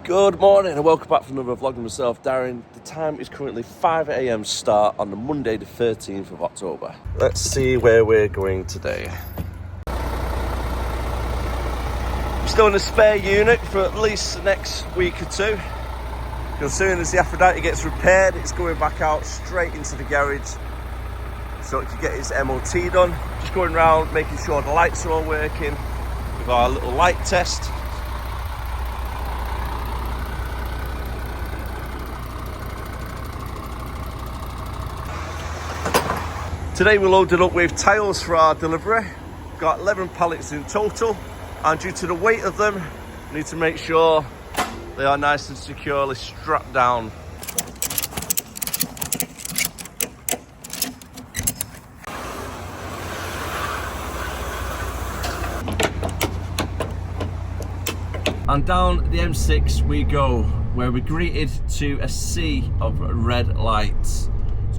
Good morning and welcome back from another vlog with myself, Darren. The time is currently 5 AM start on the Monday the 13th of October. Let's see where we're going today. We're still in a spare unit for at least the next week or two. As soon as the Aphrodite gets repaired, it's going back out straight into the garage so it can get its MOT done. Just going around making sure the lights are all working with our little light test. Today we're loaded up with tiles for our delivery. We've got 11 pallets in total, and due to the weight of them, we need to make sure they are nice and securely strapped down. And down the M6 we go, where we're greeted to a sea of red lights.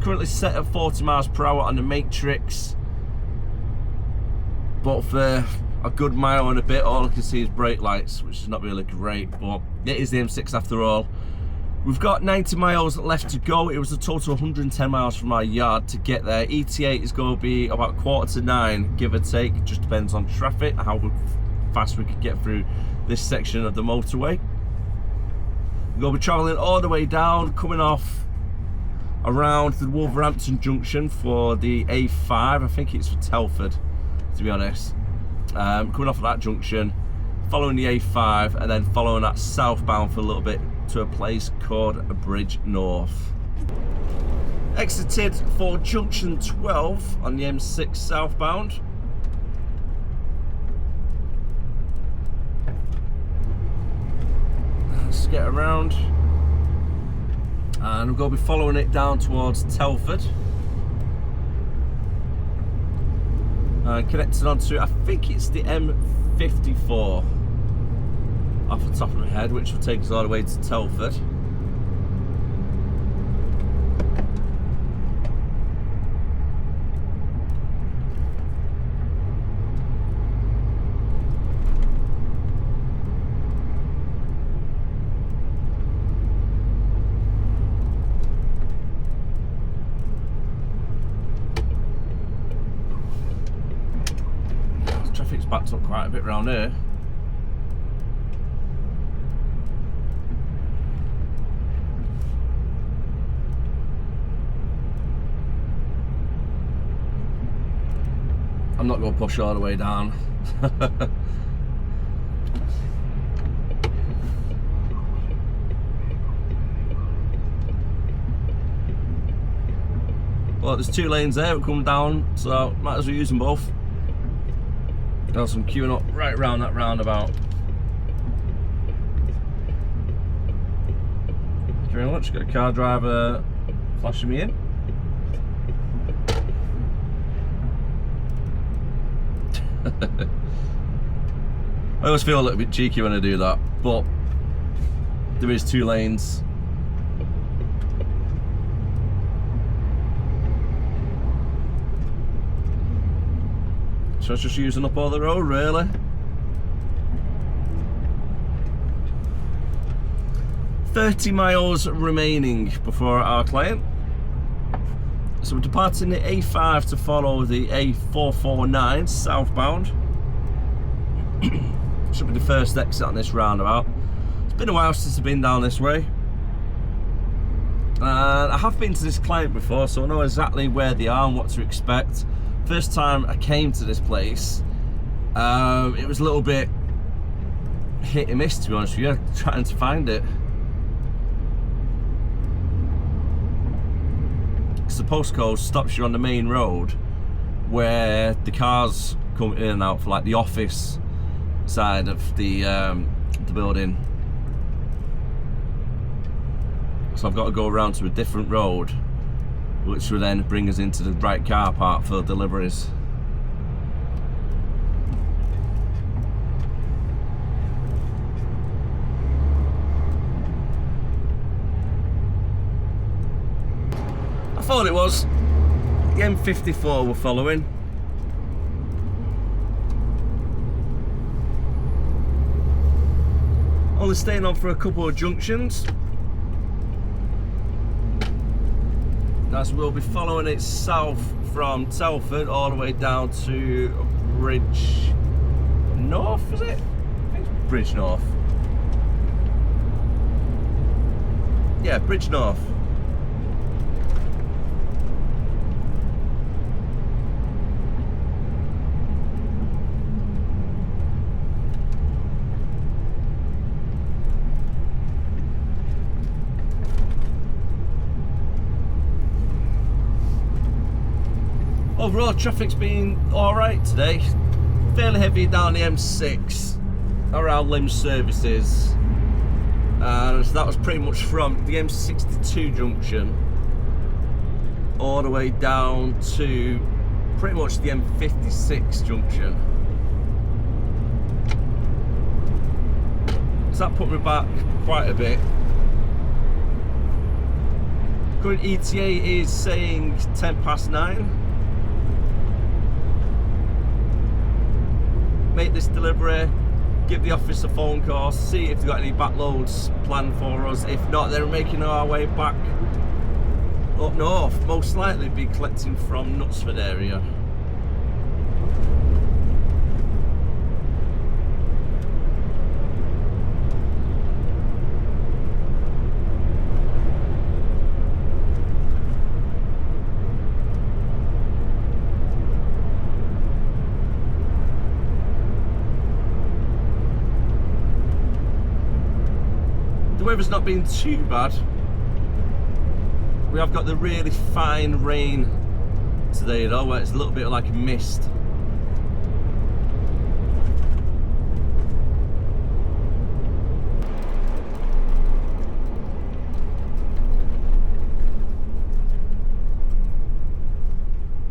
Currently set at 40 miles per hour on the matrix, but for a good mile and a bit all I can see is brake lights, which is not really great, but it is the M6 after all. We've got 90 miles left to go. It was a total of 110 miles from our yard to get there. ETA is going to be about 8:45, give or take. It just depends on traffic, how fast we can get through this section of the motorway. We're going to be travelling all the way down, coming off around the Wolverhampton junction for the A5. I think it's for Telford, to be honest. Coming off of that junction, following the A5, and then following that southbound for a little bit to a place called Bridgnorth. Exited for junction 12 on the M6 southbound. Let's get around. And we're going to be following it down towards Telford. Connected onto, I think it's the M54 off the top of my head, which will take us all the way to Telford. Traffic's backed up quite a bit around here. I'm not going to push all the way down. Well, there's two lanes there, we come down, so might as well use them both. Got some queuing up right around that roundabout. Thank you very much. Got a car driver flashing me in. I always feel a little bit cheeky when I do that, but there is two lanes. So it's just using up all the road, really. "30 miles remaining before our client. So we're departing the A5 to follow the A449 southbound. Should be the first exit on this roundabout. It's been a while since I've been down this way. And I have been to this client before, so I know exactly where they are and what to expect. First time I came to this place, it was a little bit hit and miss, to be honest with you, trying to find it. Because the postcode stops you on the main road where the cars come in and out for like the office side of the building. So I've got to go around to a different road, which will then bring us into the right car park for deliveries. I thought it was. The M54 we're following. only staying on for a couple of junctions, as we'll be following it south from Telford all the way down to Bridgnorth, is it? I think it's Bridgnorth. Yeah, Bridgnorth. Overall, traffic's been alright today. Fairly heavy down the M6 around Limb Services. And that was pretty much from the M62 junction all the way down to pretty much the M56 junction. So that put me back quite a bit. Current ETA is saying 9:10. Make this delivery, give the office a phone call, see if they've got any backloads planned for us. If not, they're making our way back up north. Most likely be collecting from Knutsford area. The weather's not been too bad. We have got the really fine rain today though, where it's a little bit like a mist.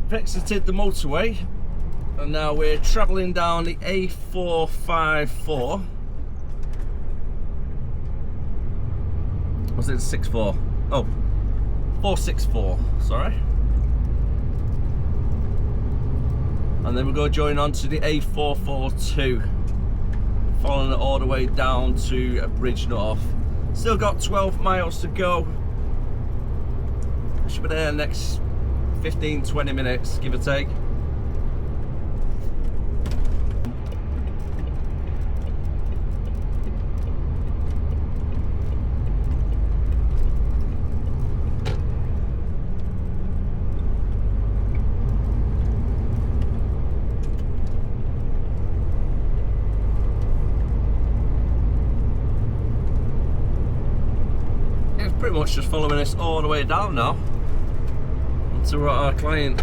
We've exited the motorway and now we're travelling down the A454. Was it 64? Oh, 464, sorry. And then we're going to join on to the A442, following it all the way down to Bridgnorth. Still got 12 miles to go. Should be there in the next 15-20 minutes, give or take. Pretty much just following us all the way down now to our client.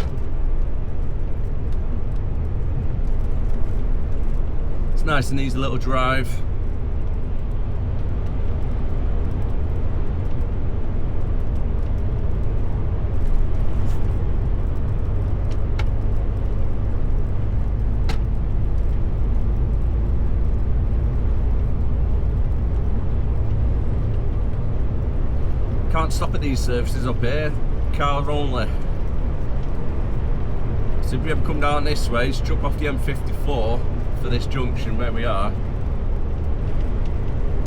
It's nice and easy little drive. Can't stop at these services up here, cars only. So if you ever come down this way, just jump off the M54 for this junction where we are.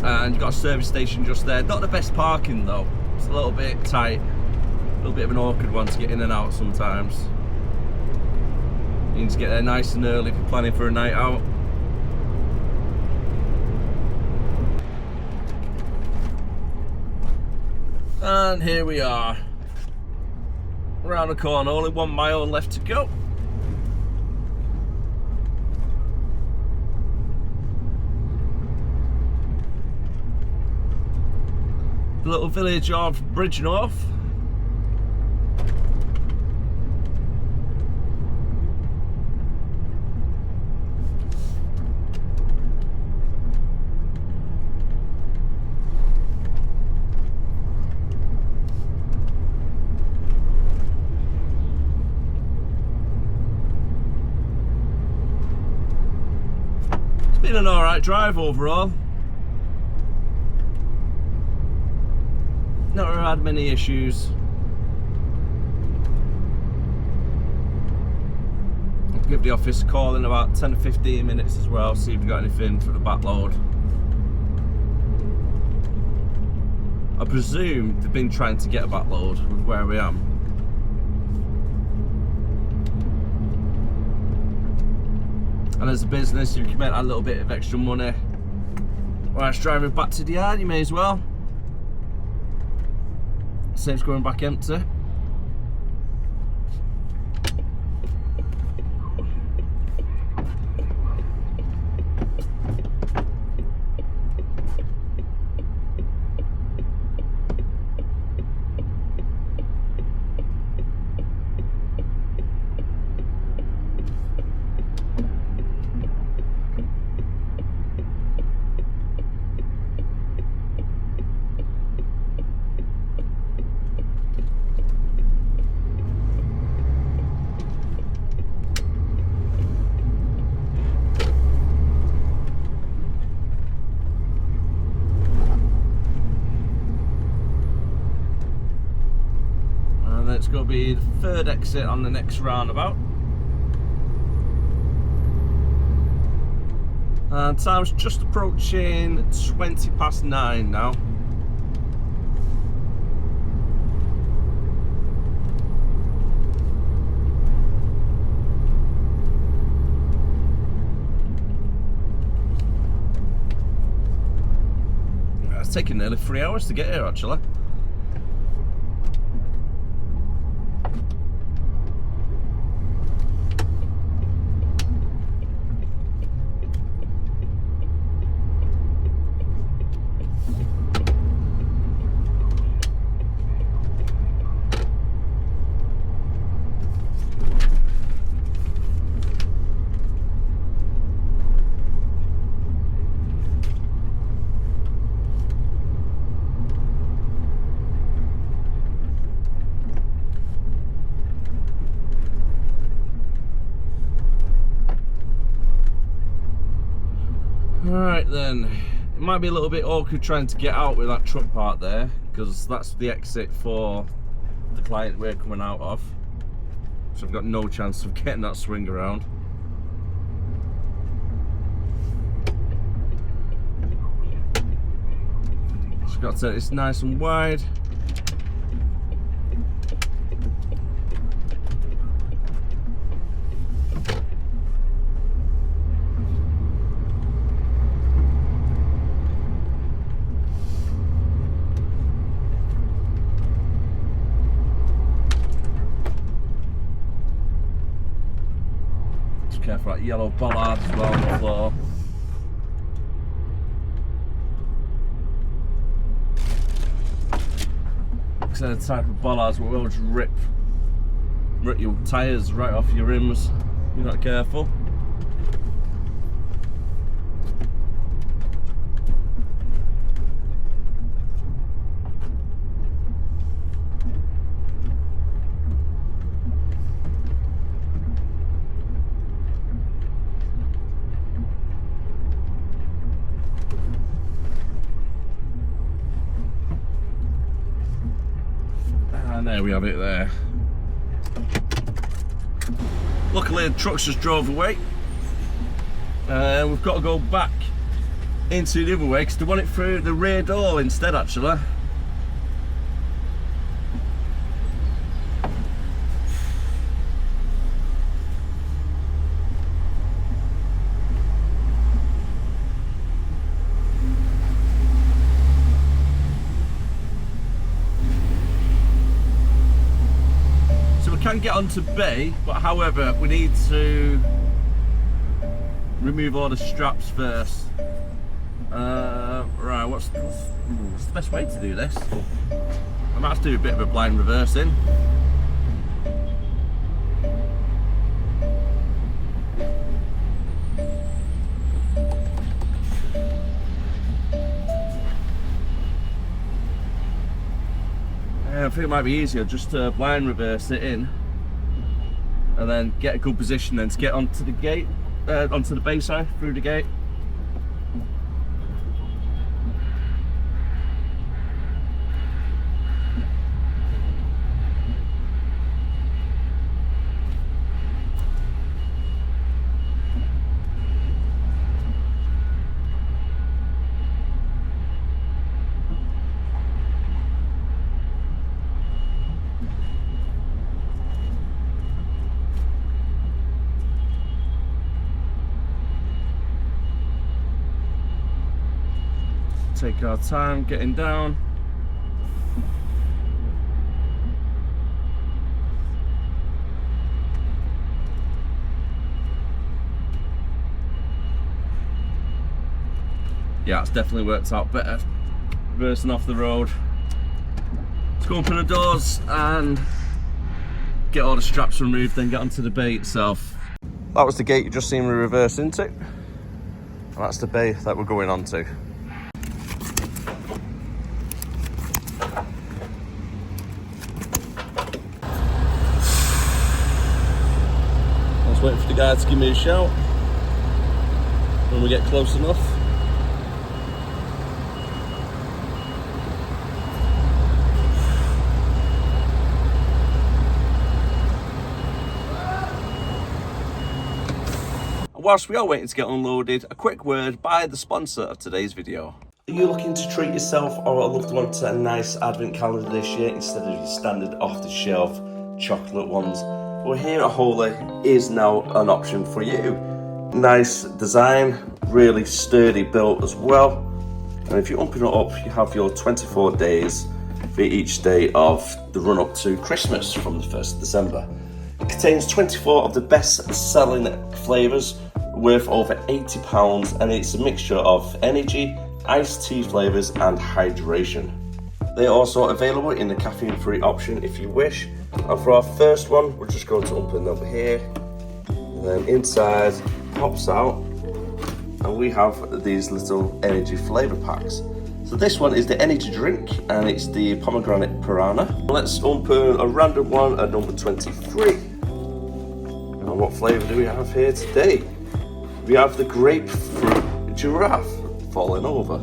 And you've got a service station just there. Not the best parking though, it's a little bit tight. A little bit of an awkward one to get in and out sometimes. You need to get there nice and early if you're planning for a night out. And here we are, around the corner, only 1 mile left to go. The little village of Bridgnorth. Been an alright drive overall. Not really had many issues. I'll give the office a call in about 10 to 15 minutes as well, see if we've got anything for the back load. presume they've been trying to get a backload with where we am. And as a business, if you can make that little bit of extra money whilst driving back to the yard, you may as well. Saves going back empty. It's going to be the third exit on the next roundabout. And time's just approaching 9:20 now. It's taken nearly 3 hours to get here actually. Alright then, it might be a little bit awkward trying to get out with that truck parked there, because that's the exit for the client we're coming out of. So I've got no chance of getting that swing around. Just got to take this nice and wide. Careful, that yellow bollard as well on the floor. These are the type of bollards where will just rip your tyres right off your rims if you're not careful. And there we have it there. Luckily the trucks just drove away. We've got to go back into the other way because they want it through the rear door instead actually. Can get onto B, but however we need to remove all the straps first. Right, what's the best way to do this? I might have to do a bit of a blind reversing. I think it might be easier just to blind reverse it in and then get a good position then to get onto the gate, onto the bay side, through the gate. take our time getting down. Yeah, it's definitely worked out better reversing off the road. Let's go open the doors and get all the straps removed, then get onto the bay itself. That was the gate you just seen me reverse into, and that's the bay that we're going onto. I was waiting for the guy to give me a shout when we get close enough. Whilst we are waiting to get unloaded, a quick word by the sponsor of today's video. Are you looking to treat yourself or a loved one to a nice advent calendar this year instead of your standard off-the-shelf chocolate ones? Well, here at Holy is now an option for you. Nice design, really sturdy built as well. And if you open it up, you have your 24 days for each day of the run up to Christmas from the 1st of December. It contains 24 of the best selling flavours worth over £80, and it's a mixture of energy, iced tea flavours and hydration. They're also available in the caffeine free option if you wish. And for our first one, we're just going to open them here, and then inside pops out and we have these little energy flavour packs. So this one is the energy drink and it's the pomegranate piranha. Let's open a random one at number 23. And what flavour do we have here today? We have the grapefruit giraffe falling over.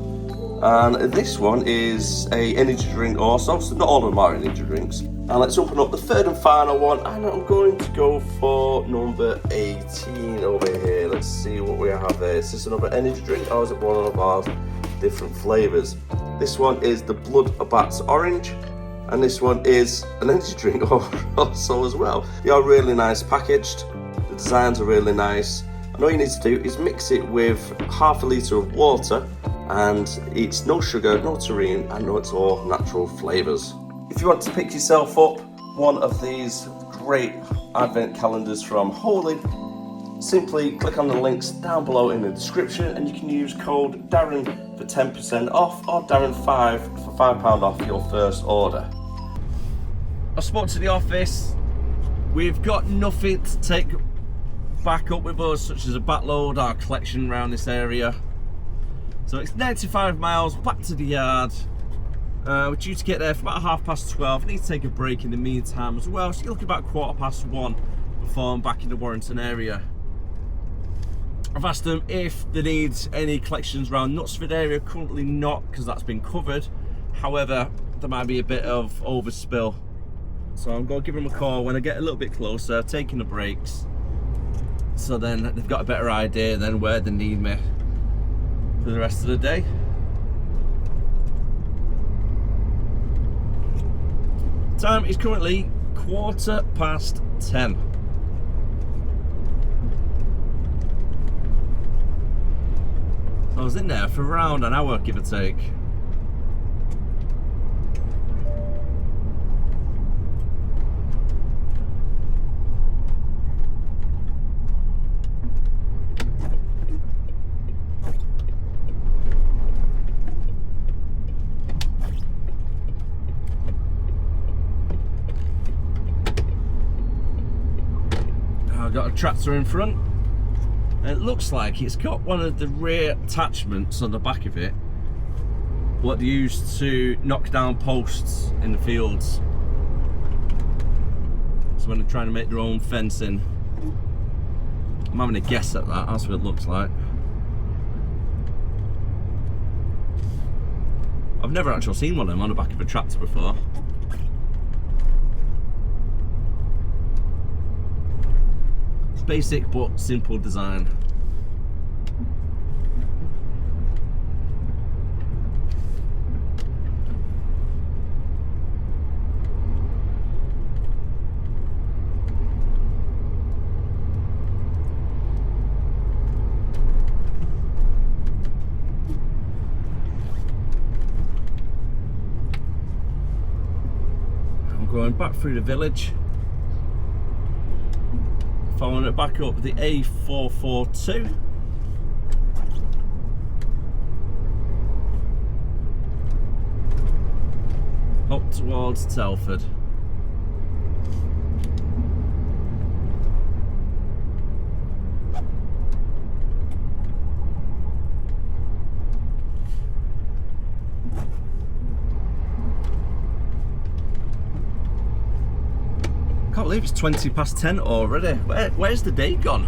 And this one is a energy drink also, so not all of them are energy drinks. And let's open up the third and final one, and I'm going to go for number 18 over here. Let's see what we have there. Is this another energy drink or is it one of our different flavours? This one is the Blood Bats Orange, and this one is an energy drink also as well. They are really nice packaged, the designs are really nice, and all you need to do is mix it with half a litre of water, and it's no sugar, no taurine, and it's all natural flavours. If you want to pick yourself up one of these great advent calendars from Holy, simply click on the links down below in the description and you can use code Darren for 10% off or Darren5 for £5 off your first order. I spoke to the office. We've got nothing to take back up with us, such as a backload or collection around this area. So it's 95 miles back to the yard. We're due to get there for about 12:30. I need to take a break in the meantime as well, so you're looking about 1:15 before I'm back in the Warrington area. I've asked them if they need any collections around Knutsford area. Currently not, because that's been covered. However, there might be a bit of overspill, so I'm going to give them a call when I get a little bit closer, taking the breaks, so then they've got a better idea then where they need me for the rest of the day. Time is currently 10:15. I was in there for around an hour, give or take. I've got a tractor in front. It looks like it's got one of the rear attachments on the back of it, what they use to knock down posts in the fields. So when they're trying to make their own fencing. I'm having a guess at that, that's what it looks like. I've never actually seen one of them on the back of a tractor before. Basic but simple design. Going back through the village, following it back up the A442. Up towards Telford. Can't believe it's 20 past 10 already. Where's the day gone?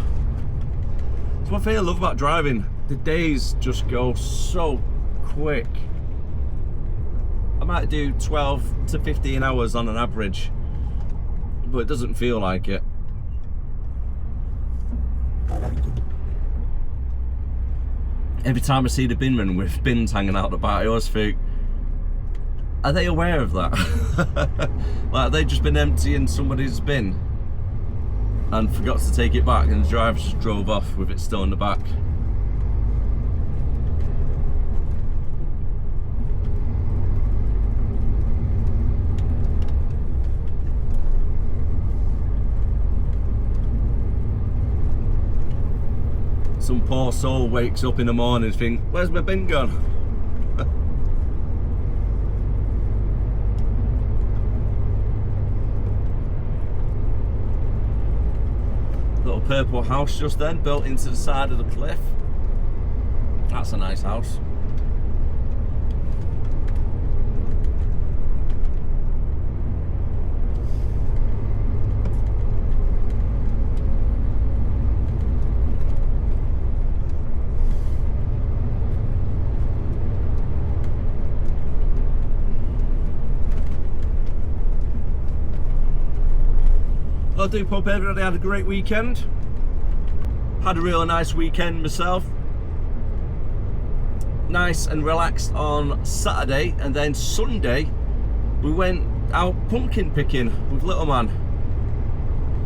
It's one thing I love about driving. The days just go so quick. I might do 12 to 15 hours on an average, but it doesn't feel like it. Every time I see the binman with bins hanging out the back, I always think, are they aware of that? Like, they just been emptying somebody's bin and forgot to take it back, and the driver just drove off with it still in the back. Some poor soul wakes up in the morning and thinks, where's my bin gone? Little purple house just then, built into the side of the cliff. That's a nice house. I do hope everybody had a great weekend. Had a really nice weekend myself. Nice and relaxed on Saturday, and then Sunday we went out pumpkin picking with little man.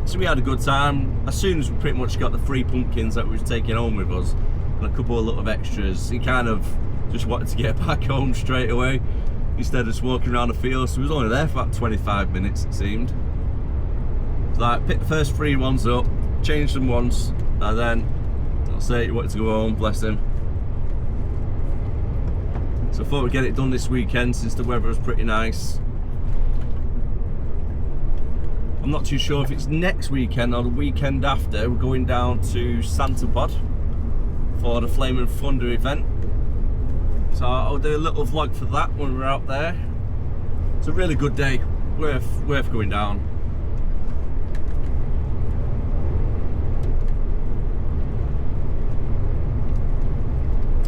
So we had a good time. As soon as we pretty much got the 3 pumpkins that we was taking home with us and a couple of little extras, he kind of just wanted to get back home straight away instead of just walking around the field. So we was only there for about 25 minutes it seemed. Like, pick the first 3 ones up, change them once, and then I'll say he wanted to go home, bless him. So I thought we'd get it done this weekend since the weather was pretty nice. I'm not too sure if it's next weekend or the weekend after. We're going down to Santa Pod for the Flame and Thunder event. So I'll do a little vlog for that when we're out there. It's a really good day, worth going down.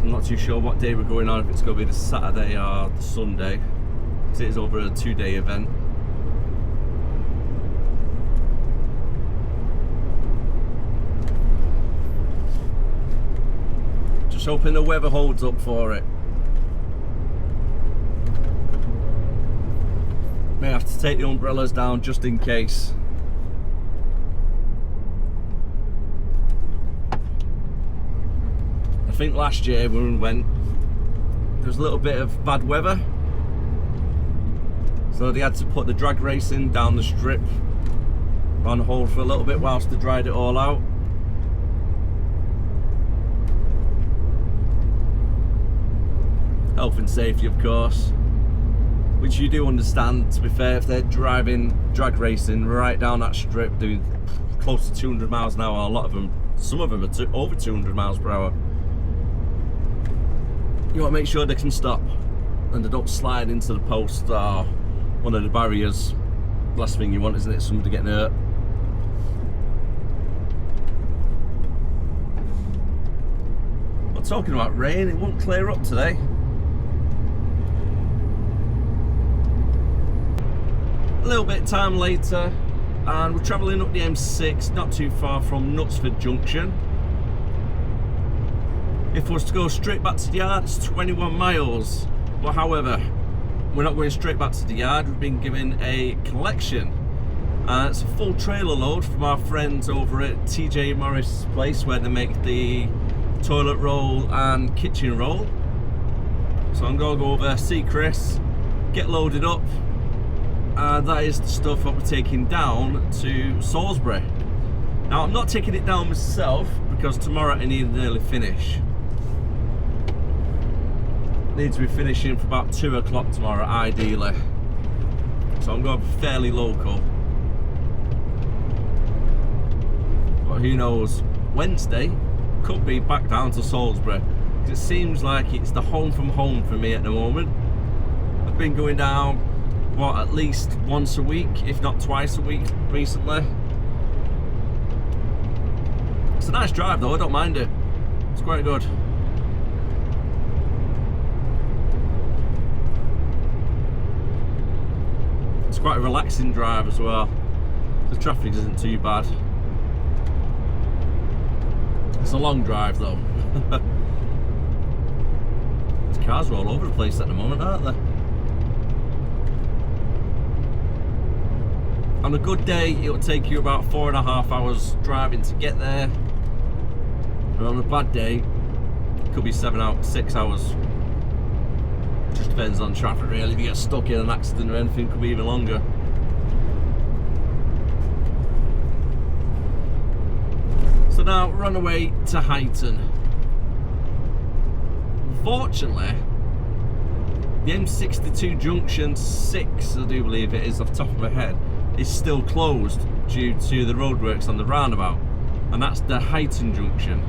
I'm not too sure what day we're going on, if it's going to be the Saturday or the Sunday, because it is over a 2-day event. Just hoping the weather holds up for it. May have to take the umbrellas down just in case. I think last year when we went, there was a little bit of bad weather, so they had to put the drag racing down the strip on hold for a little bit whilst they dried it all out. Health and safety, of course, which you do understand, to be fair. If they're driving drag racing right down that strip doing close to 200 miles an hour, a lot of them, some of them are over 200 miles per hour. You want to make sure they can stop and they don't slide into the post or one of the barriers. Last thing you want, isn't it, somebody getting hurt. Well, talking about rain, it won't clear up today. A little bit of time later, and we're travelling up the M6, not too far from Knutsford Junction. If we was to go straight back to the yard, it's 21 miles. But however, we're not going straight back to the yard. We've been given a collection. It's a full trailer load from our friends over at TJ Morris place, where they make the toilet roll and kitchen roll. So I'm going to go over, see Chris, get loaded up, and that is the stuff that we're taking down to Salisbury. Now I'm not taking it down myself because tomorrow I need an early finish. Need to be finishing for about 2 o'clock tomorrow ideally, so I'm going fairly local, but who knows, Wednesday could be back down to Salisbury, because it seems like it's the home from home for me at the moment. I've been going down, what, at least once a week, if not twice a week recently. It's a nice drive though, I don't mind it. It's quite good. It's quite a relaxing drive as well. The traffic isn't too bad. It's a long drive though. There's cars all over the place at the moment, aren't there? On a good day, it'll take you about 4.5 hours driving to get there. And on a bad day, it could be 6 hours. Just depends on traffic really. If you get stuck in an accident or anything, it could be even longer. So now we're on the way to Outin. Unfortunately, the M62 junction 6, I do believe it is off the top of my head, is still closed due to the roadworks on the roundabout, and that's the Outin junction.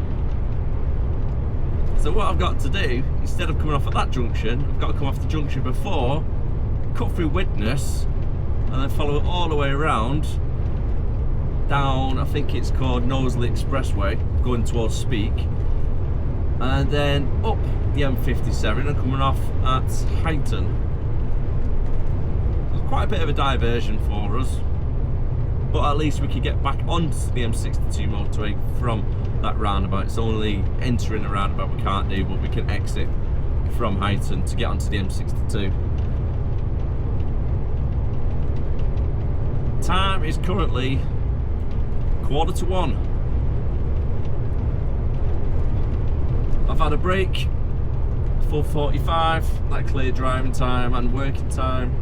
So what I've got to do, instead of coming off at that junction, I've got to come off the junction before, cut through Widnes, and then follow it all the way around down, I think it's called Knowsley Expressway, going towards Speak, and then up the M57 and coming off at Outin. There's quite a bit of a diversion for us, but at least we can get back onto the M62 motorway from that roundabout. It's only entering the roundabout we can't do, but we can exit from Outin to get onto the M62. Time is currently 1:45. I've had a break, full 45, that clear driving time and working time,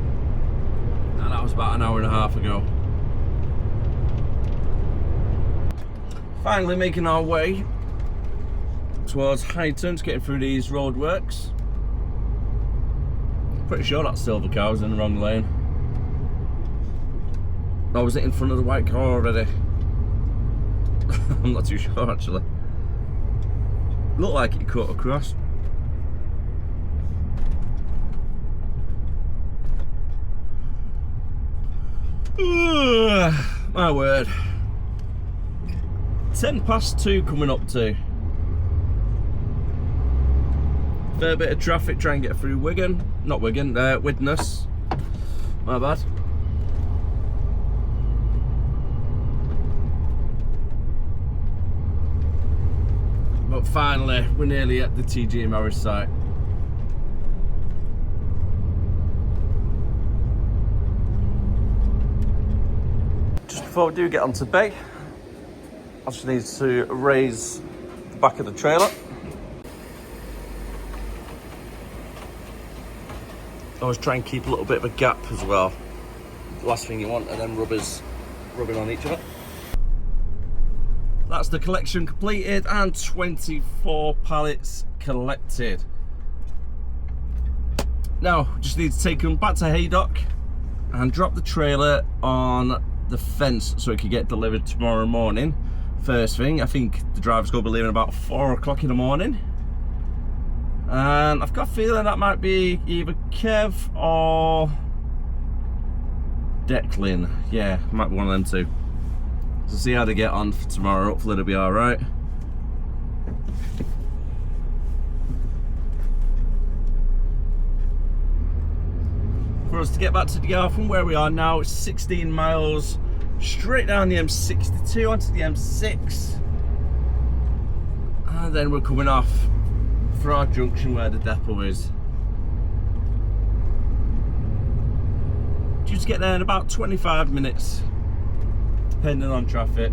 and that was about 1.5 hours ago. Finally making our way towards Outin, getting through these roadworks. Pretty sure that silver car was in the wrong lane. Or was it in front of the white car already? I'm not too sure actually. Looked like it cut across. My word. 2:10 coming up to. Fair bit of traffic trying to get through Wigan. Not Wigan, Widnes. My bad. But finally, we're nearly at the TG Morris site. Just before we do get onto bay, I just need to raise the back of the trailer. Always try and keep a little bit of a gap as well. The last thing you want are them rubbers rubbing on each other. That's the collection completed and 24 pallets collected. Now, just need to take them back to Haydock and drop the trailer on the fence so it can get delivered tomorrow morning. First thing, I think the driver's going to be leaving about 4 o'clock in the morning. And I've got a feeling that might be either Kev or Declan. Yeah, might be one of them two. So see how they get on for tomorrow. Hopefully it'll be alright. For us to get back to the yard from where we are now, it's 16 miles straight down the M62 onto the M6. And then we're coming off for our junction where the depot is. Due to get there in about 25 minutes. Depending on traffic.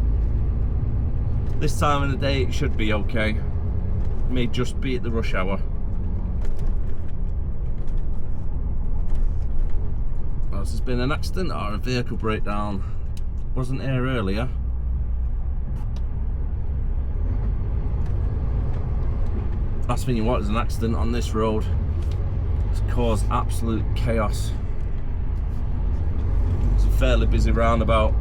This time of the day it should be okay. It may just be at the rush hour. has this been an accident or a vehicle breakdown? Wasn't here earlier. Last thing you want is an accident on this road. It's caused absolute chaos. It's a fairly busy roundabout.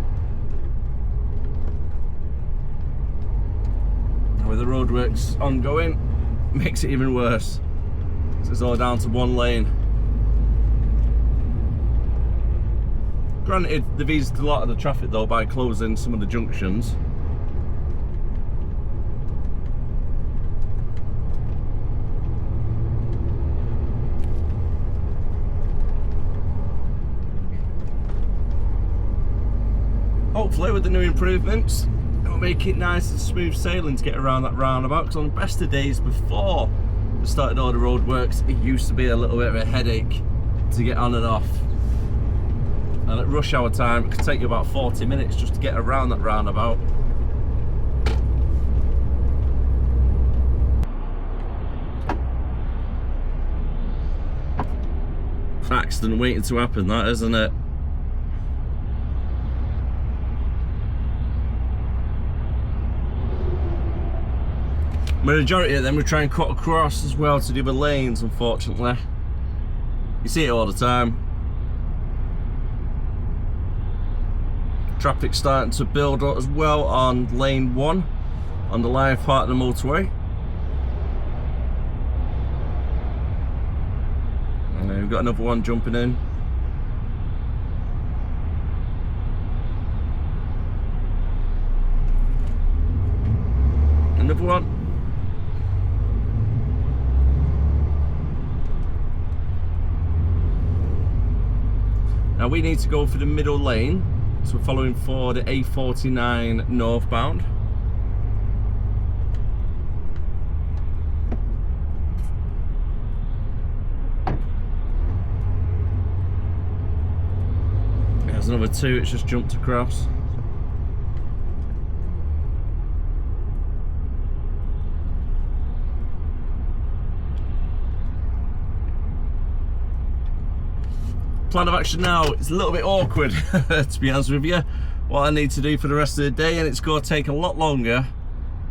With the roadworks ongoing, makes it even worse. So it's all down to one lane. Granted, they've eased a lot of the traffic though by closing some of the junctions. Hopefully with the new improvements, it'll make it nice and smooth sailing to get around that roundabout, because on the best of days before we started all the roadworks, it used to be a little bit of a headache to get on and off. And at rush hour time, it could take you about 40 minutes just to get around that roundabout. An accident waiting to happen, that, isn't it? Majority of them we try and cut across as well to do the lanes, unfortunately. You see it all the time. Traffic's starting to build up as well on lane 1 on the live part of the motorway. And we've got another one jumping in. Another one. Now we need to go for the middle lane, so we're following for the A49 northbound. There's another two, it's just jumped across. Plan of action now, it's a little bit awkward to be honest with you, what I need to do for the rest of the day, and it's going to take a lot longer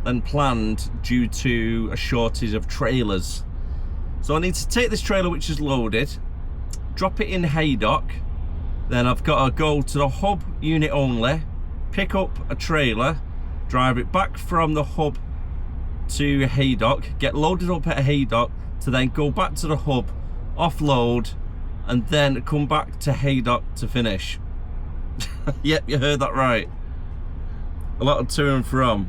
than planned due to a shortage of trailers. So I need to take this trailer which is loaded, drop it in Haydock, then I've got to go to the hub unit only, pick up a trailer, drive it back from the hub to Haydock, get loaded up at Haydock to then go back to the hub, offload, and then come back to Haydock to finish. Yep, you heard that right. A lot of to and from.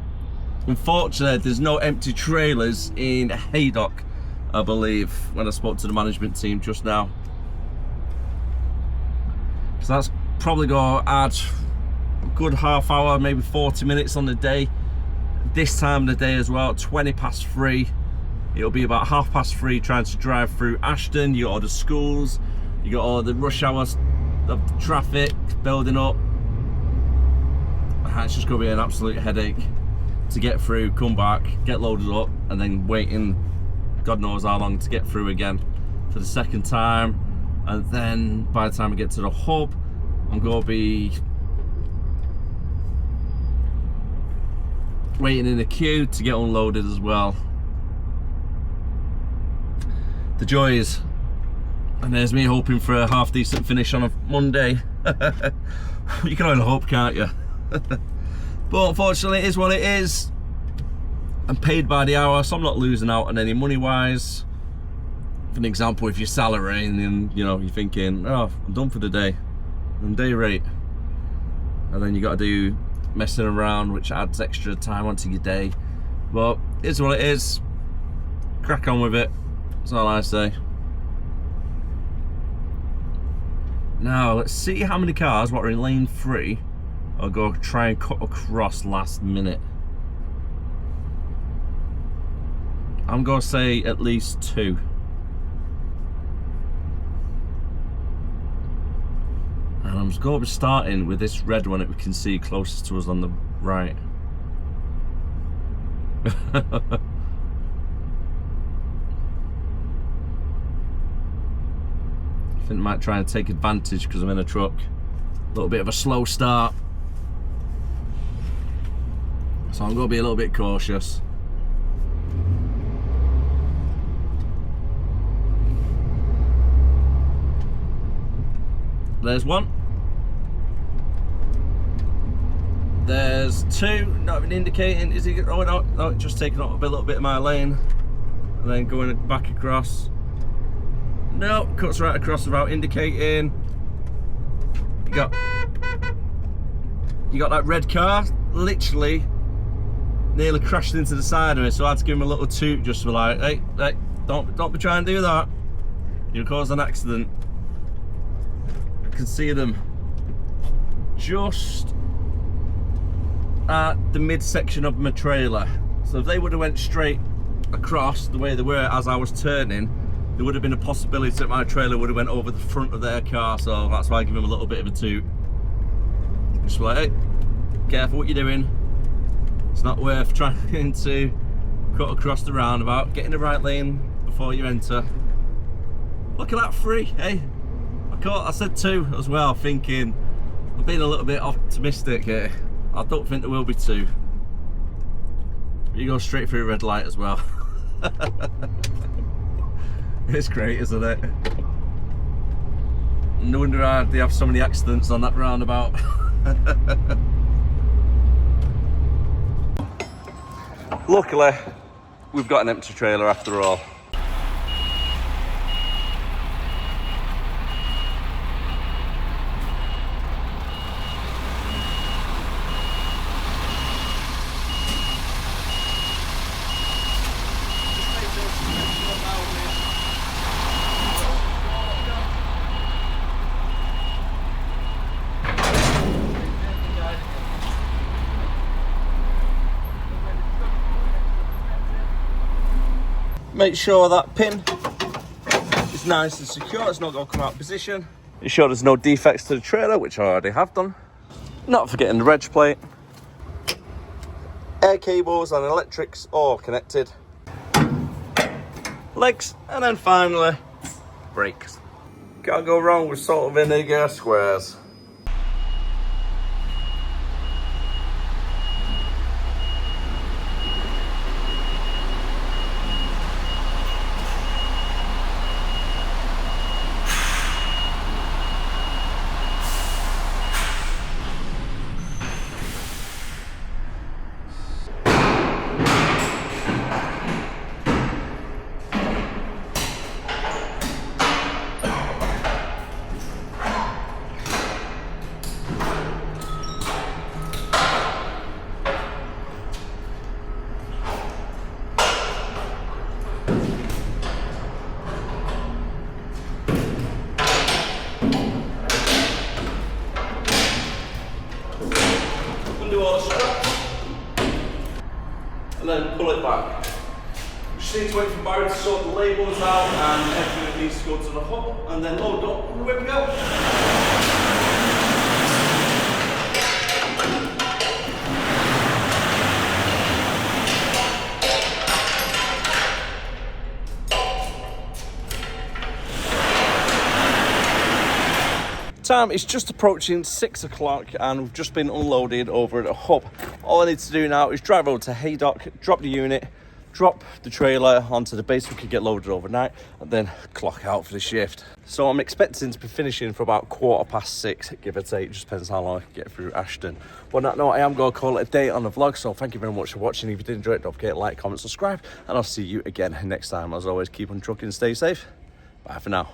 Unfortunately, there's no empty trailers in Haydock, I believe, when I spoke to the management team just now. So that's probably going to add a good half hour, maybe 40 minutes on the day. This time of the day as well, 20 past 3. It'll be about 3:30 trying to drive through Ashton. You got all the schools, you got all the rush hours of the traffic building up. It's just going to be an absolute headache to get through, come back, get loaded up, and then waiting God knows how long to get through again for the second time. And then by the time I get to the hub, I'm going to be waiting in the queue to get unloaded as well. The joys. And there's me hoping for a half decent finish on a Monday. You can only hope, can't you? But unfortunately it is what it is. I'm paid by the hour, so I'm not losing out on any money wise. For an example, if you're salary and then, you know, you're thinking, oh, I'm done for the day, and day rate, and then you got to do messing around, which adds extra time onto your day. But it's what it is. Crack on with it. That's all I say. Now let's see how many cars what are in lane 3 I'll go try and cut across last minute. I'm gonna say at least 2. And I'm just gonna be starting with this red one that we can see closest to us on the right. think I might try and take advantage because I'm in a truck. A little bit of a slow start. So I'm going to be a little bit cautious. There's one. There's two, not even indicating. Is he? Oh no, just taking up a little bit of my lane and then going back across. No, cuts right across without indicating. You got that red car literally nearly crashed into the side of me, so I had to give him a little toot just to be like, hey, don't be trying to do that. You'll cause an accident. I can see them just at the midsection of my trailer. So if they would have went straight across the way they were as I was turning, there would have been a possibility that my trailer would have went over the front of their car. So that's why I give them a little bit of a toot. Just like, hey, careful what you're doing. It's not worth trying to cut across the roundabout. Get in the right lane before you enter. Look at that 3, hey? I said 2 as well, thinking I'm being a little bit optimistic here. I don't think there will be 2. You go straight through a red light as well. It's great, isn't it? No wonder why they have so many accidents on that roundabout. Luckily, we've got an empty trailer after all. Make sure that pin is nice and secure, it's not going to come out of position. Make sure there's no defects to the trailer, which I already have done. Not forgetting the reg plate. Air cables and electrics all connected. Legs, and then finally, brakes. Can't go wrong with salt and vinegar squares. And then pull it back. Just need to wait for Barry to sort the labels out and everything needs to go to the hub and then load up and away we go. Time is just approaching 6 o'clock and we've just been unloaded over at a hub. All I need to do now is drive over to Haydock, drop the unit, drop the trailer onto the base so we could get loaded overnight and then clock out for the shift. So I'm expecting to be finishing for about 6:15, give or take. It just depends how long I can get through Ashton. But on that note, I am going to call it a day on the vlog. So thank you very much for watching. If you did enjoy it, don't forget to like, comment, subscribe, and I'll see you again next time. As always, keep on trucking, stay safe. Bye for now.